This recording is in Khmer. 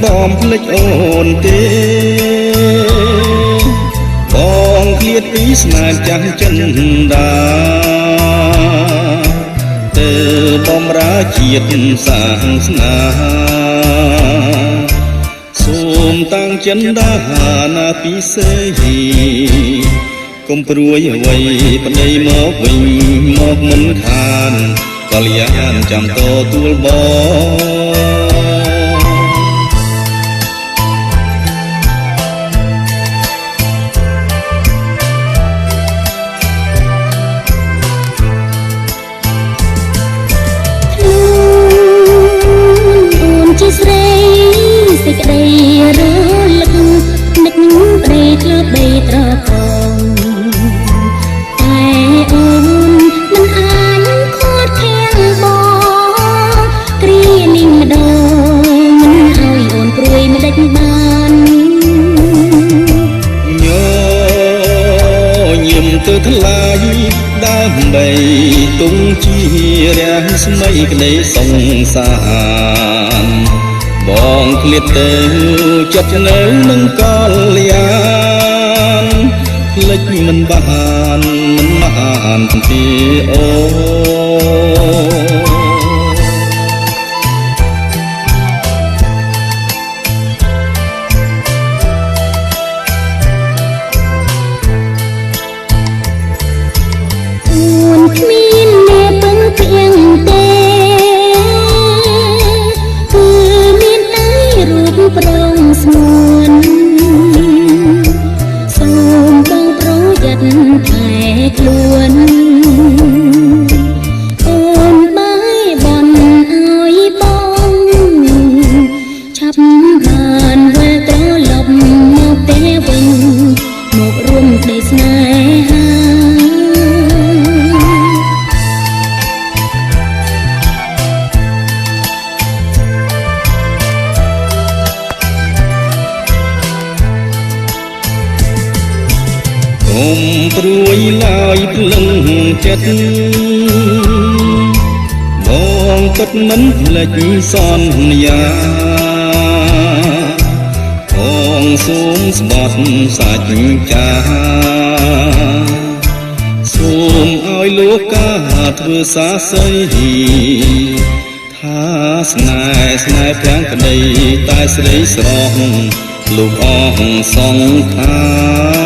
បំភ្លេចអូនទេបងឃ្លាតពីស្នេហ៍ចាំចិនដាទៅបំរើជាតិសាសនាសូមតាំងចិនដាណាពិសេសកុំព្រួយអ្វីប្តីមកវិញមកមិនខានកល្យានចាំតទួលបងជាស្រីសេចក្តីរលឹកនឹកប្តីធ្លាប់បីត្រកងតែអូនមិនអាចខត់ខាំងបងគ្រានេះម្ដងមិនឲ្យអូនព្រួយមិនដេចបានញញឹមទៅថ្លៃដើម្បីទុំជារាំងស្មីក្តីសង្សារបងឃ្លាតទៅចិត្តនៅនឹងកល្យានភ្លេចមិនបានពីអូគ្មានអ្នកពឹងព្រៀងទេគឺមានតែរូបប្រងស្មួនសូមបងប្រយ័ត្នថែខ្លួនអូនបាយបន់ឲ្យបងឆាប់បានវិលត្រឡប់មកទេវិញមករួមក្តីស្នេហាកុំព្រួយឡើយភ្លឹងចិត្តបងពិតមិនភ្លេចសន្យាបងសូមស្បត់សាច់ចាសូមឲ្យលោកកាធ្វើសាស័យថាស្នេហ៍ទាំងក្តីតែស្រីស្រស់លោកអស់សង្ខារ